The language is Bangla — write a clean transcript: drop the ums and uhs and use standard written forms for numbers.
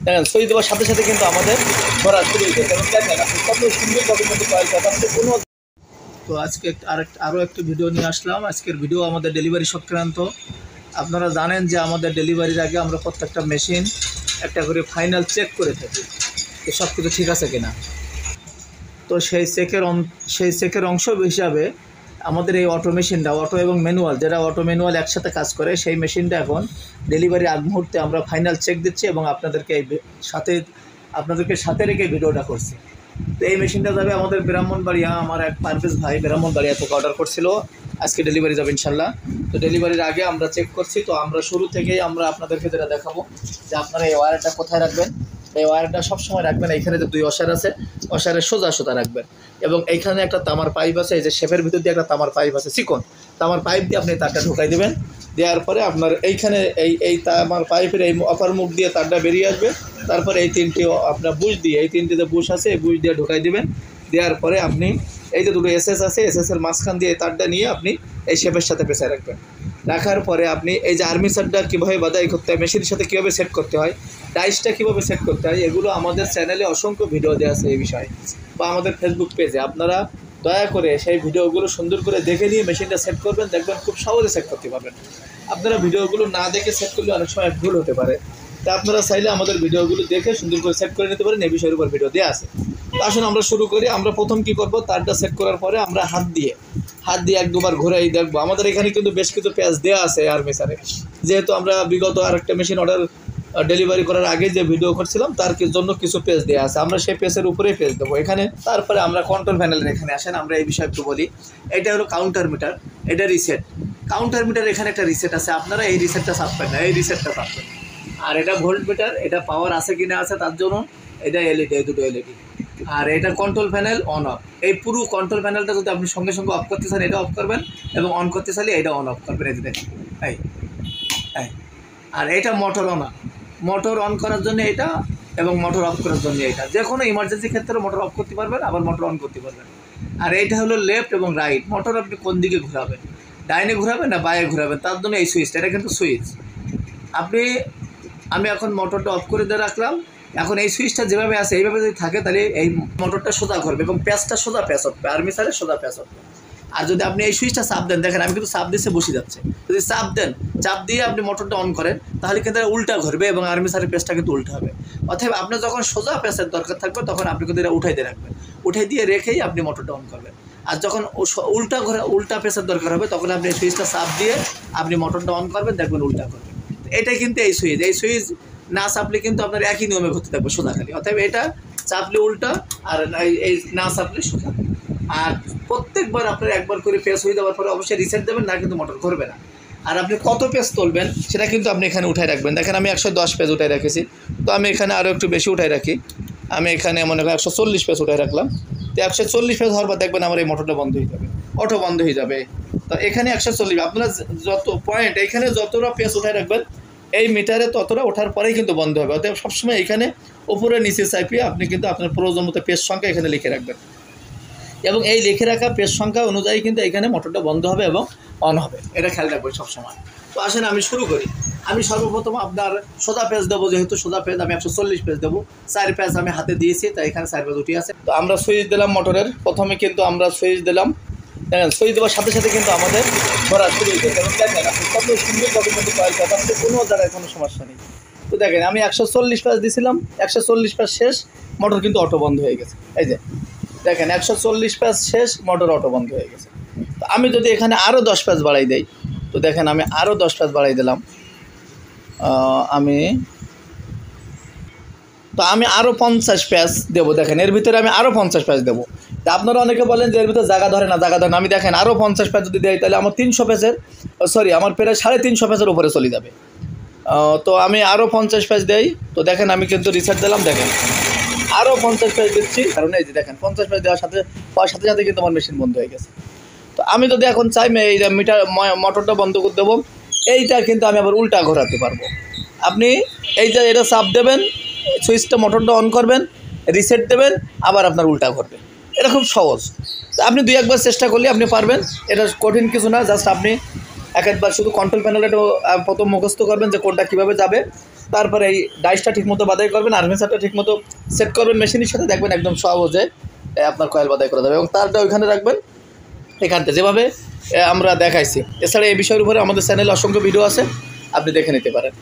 দেখেন সুইচ দেওয়ার সাথে সাথে কিন্তু আমাদের ঘোরা শুরু হয়ে গেছে এবং দেখেন আপনি কত সুন্দরভাবে কিন্তু কয়েলটা আপনি কোনো। তো আজকে আরও একটি ভিডিও নিয়ে আসলাম। আজকের ভিডিও আমাদের ডেলিভারি সংক্রান্ত। আপনারা জানেন যে আমাদের ডেলিভারির আগে আমরা প্রত্যেকটা মেশিন একটা করে ফাইনাল চেক করে থাকি যে সব কিছু ঠিক আছে কিনা। তো সেই চেকের অংশ হিসাবে আমাদের এই অটো মেশিনটা, অটো এবং ম্যানুয়াল, যেটা অটো ম্যানুয়াল একসাথে কাজ করে, সেই মেশিনটা এখন ডেলিভারি আগ মুহূর্তে আমরা ফাইনাল চেক দিচ্ছি এবং আপনাদেরকে সাথে রেখে ভিডিওটা করছি। তো এই মেশিনটা যাবে আমাদের ব্রাহ্মণবাড়িয়া। আমার এক পারভেজ ভাই ব্রাহ্মণবাড়িয়া থেকে অর্ডার করছিল, আজকে ডেলিভারি যাবে ইনশাল্লাহ। তো ডেলিভারির আগে আমরা চেক করছি। তো আমরা শুরু থেকেই আমরা আপনাদেরকে যেটা দেখাবো যে আপনারা এই ওয়্যারটা কোথায় রাখবেন। এই ওয়্যারটা সবসময় রাখবেন এইখানে যে দুই অসার আছে, অসারের সোজা রাখবেন এবং এইখানে একটা তামার পাইপ আছে, এই যে শেপের ভিতর দিয়ে একটা তামার পাইপ আছে, চিকন তামার পাইপ দিয়ে আপনি তারটা ঢুকাই দেবেন। দেওয়ার পরে আপনার এইখানে এই তামার পাইপের এই অপার মুখ দিয়ে তারটা বেরিয়ে আসবে। তারপরে এই তিনটি আপনার বুশ দিয়ে, এই তিনটিতে বুশ আছে, এই বুশ দিয়ে ঢুকাই দেবেন। দেওয়ার পরে আপনি এই যে দুটো এসএস আছে, এসএসের মাঝখান দিয়ে তারটা নিয়ে আপনি এই শেপের সাথে পেঁচায় রাখবেন। রাখার পরে আপনি এই যে আর্মিচারটা কীভাবে বাদাই করতে হয়, মেশিনের সাথে কীভাবে সেট করতে হয়, ডাইসটা কীভাবে সেট করতে হয়, এগুলো আমাদের চ্যানেলে অসংখ্য ভিডিও দেওয়া আছে এই বিষয়ে, বা আমাদের ফেসবুক পেজে। আপনারা দয়া করে সেই ভিডিওগুলো সুন্দর করে দেখে নিয়ে মেশিনটা সেট করবেন, দেখবেন খুব সহজে সেট করতে পারবেন। আপনারা ভিডিওগুলো না দেখে সেট করলে অনেক সময় ভুল হতে পারে। তা আপনারা চাইলে আমাদের ভিডিওগুলো দেখে সুন্দর করে সেট করে নিতে পারেন, এই বিষয়ের উপর ভিডিও দেওয়া আছে। তো আসুন আমরা শুরু করি। আমরা প্রথম কি করব, তারটা সেট করার পরে আমরা হাত দিয়ে এক দুবার ঘুরাই দেখবো। আমাদের এখানে কিন্তু বেশ কিছু প্যাচ দেওয়া আছে আর্মেচারে, যেহেতু আমরা বিগত আরেকটা মেশিন অর্ডার ডেলিভারি করার আগে যে ভিডিও করছিলাম তার জন্য কিছু পেজ দেওয়া আছে, আমরা সেই পেজের উপরেই পেজ দেবো এখানে। তারপরে আমরা কন্ট্রোল প্যানেলের এখানে আসেন, আমরা এই বিষয়ে একটু বলি। এটা হলো কাউন্টার মিটার, এটা রিসেট। কাউন্টার মিটার এখানে একটা রিসেট আছে, আপনারা এই রিসেটটা চাপবেন না, এই রিসেটটা চাপবেন। আর এটা ভোল্ট মিটার, এটা পাওয়ার আছে কিনা আছে তার জন্য এটা এলইডি, এই দুটো এলইডি। আর এটা কন্ট্রোল প্যানেল অন অফ। এই পুরো কন্ট্রোল প্যানেলটা যদি আপনি সঙ্গে সঙ্গে অফ করতে চান এটা অফ করবেন, এবং অন করতে চাইলে এটা অন অফ করবেন। এই যে দেখেন, এই। আর এটা motor on of, motor on করার জন্য এটা, এবং মোটর অফ করার জন্য এটা। যে কোনো ইমার্জেন্সি ক্ষেত্রে মোটর অফ করতে পারবেন, আবার মোটর অন করতে পারবেন। আর এইটা হলো লেফট এবং রাইট। মোটর আপনি কোন দিকে ঘোরাবেন, ডাইনে ঘোরাবেন না বাঁয়ে ঘোরাবেন, তার জন্য এই সুইচটা, এটা কিন্তু সুইচ। আমি এখন মোটরটা অফ করে দিয়ে রাখলাম। এখন এই সুইচটা যেভাবে আছে এইভাবে যদি থাকে তাহলে এই মোটরটা সোজা করবে এবং প্যাচটা সোজা প্যাচ হবে, আর্মিচারে সোজা প্যাচ হবে। আর যদি আপনি এই সুইচটা চাপ দেন, দেখেন আমি কিন্তু চাপ দিচ্ছে বসে যাচ্ছে, যদি চাপ দেন, চাপ দিয়ে আপনি মোটরটা অন করেন তাহলে কিন্তু উল্টা ঘুরবে এবং আর্মিচারের পেচটা কিন্তু উল্টা হবে। অথবা আপনার যখন সোজা পেচের দরকার থাকবে তখন আপনি কিন্তু এটা উঠাই দিয়ে রাখবেন, উঠাই দিয়ে রেখেই আপনি মোটরটা অন করবেন। আর যখন উল্টা পেচের দরকার হবে তখন আপনি এই সুইচটা চাপ দিয়ে আপনি মোটরটা অন করবেন, দেখবেন উল্টা করবে। এটাই কিন্তু এই সুইচ না চাপলে কিন্তু আপনার একই নিয়মে ঘুরতে থাকবে সোজা খালি। অতএব এটা চাপলে উল্টা, আর এই না চাপলে সোজা। আর প্রত্যেকবার আপনার একবার করে পেস হয়ে যাওয়ার পরে অবশ্যই রিসেট দেবেন, না কিন্তু মোটর ঘুরবে না। আর আপনি কত পেজ তুলবেন সেটা কিন্তু আপনি এখানে উঠাই রাখবেন। দেখেন আমি 110 পেজ উঠাই রেখেছি, তো আমি এখানে আরও একটু বেশি উঠাই রাখি। আমি এখানে মনে করেন 140 পেজ উঠাই রাখলাম। তো 140 পেজ হওয়ার পর দেখবেন আমার এই মোটরটা বন্ধ হয়ে যাবে, অটো বন্ধ হয়ে যাবে। তো এখানে 140, আপনারা যত পয়েন্ট এইখানে যতটা পেজ উঠাই রাখবেন এই মিটারে ততটা ওঠার পরেই কিন্তু বন্ধ হবে। অতএব সবসময় এখানে উপরে নিচে চাপিয়ে আপনি কিন্তু আপনার প্রয়োজন মতো পেজ সংখ্যা এখানে লিখে রাখবেন, এবং এই লিখে রাখা পেজ সংখ্যা অনুযায়ী কিন্তু এখানে মোটরটা বন্ধ হবে এবং অন হবে, এটা খেয়াল রাখবেন সবসময়। তো আসেন আমি শুরু করি। আমি সর্বপ্রথম আপনার সোজা পেজ দেবো, যেহেতু সোজা পেজ আমি 140 পেজ দেবো, 4 পেজ আমি হাতে দিয়েছি, তাই এখানে 4 পেজ উঠে আছে। তো আমরা সুইচ দিলাম মোটরের, প্রথমে কিন্তু আমরা সুইচ দিলাম। দেখেন সুইচ দেওয়ার সাথে সাথে কিন্তু আমাদের ঘোরা শুরু হয়ে গেছে এবং দেখেন আপনি কত সুন্দরভাবে কিন্তু কয়েলটা আপনি কোনো জায়গায় কোনো সমস্যা নেই। তো দেখেন আমি 140 পেজ দিয়েছিলাম, 140 পেজ শেষ, মোটর কিন্তু অটো বন্ধ হয়ে গেছে। এই যে দেখেন 140 পেজ শেষ, মোটর অটো বন্ধ হয়ে গেছে। তো আমি যদি এখানে আরও 10 পেজ বাড়াই দেই, তো দেখেন আমি আরও 10 পেজ বাড়াই দিলাম। আমি আরও 50 পেজ দেবো। দেখেন এর ভিতরে আমি আরও 50 পেজ দেবো। তা আপনারা অনেকে বলেন যে এর ভিতরে জায়গা ধরে না, আমি দেখেন আরও 50 পেজ যদি দেয় তাহলে আমার 300 পেজের, আমার প্রায় 350 পেজের উপরে চলে যাবে। তো আমি আরও 50 পেজ দেই। তো দেখেন আমি কিন্তু রিসেট দিলাম, দেখেন আরও 50 পেজ দিচ্ছি, কারণ এই যে দেখেন 50 পেজ দেওয়ার সাথে সাথে কিন্তু আমার মেশিন বন্ধ হয়ে গেছে। তো আমি যদি এখন চাই এই মোটরটা বন্ধ করে দেবো, এইটা কিন্তু আমি আবার উল্টা ঘোরাতে পারবো। আপনি এই যে এটা চাপ দেবেন, সুইচটা মোটরটা অন করবেন, রিসেট দেবেন, আবার আপনার উল্টা ঘুরবে। এটা খুব সহজ। আপনি 2-1বার চেষ্টা করলে আপনি পারবেন, এটা কঠিন কিছু না। জাস্ট আপনি একবার শুধু কন্ট্রোল প্যানেলটা প্রথম মুখস্থ করবেন যে কোনটা কীভাবে যাবে, তারপরে এই ডাইসটা ঠিকমতো বাদাই করবেন, আর্মেচারটা ঠিকমতো সেট করবেন মেশিনের সাথে, দেখবেন একদম সহজে আপনার কয়েল বাদাই করা যাবে। এবং তারটা ওইখানে রাখবেন এখানতে যেভাবে আমরা দেখাইছি। এছাড়া এই বিষয়ের উপরে আমাদের চ্যানেলে অসংখ্য ভিডিও আছে, আপনি দেখে নিতে পারেন।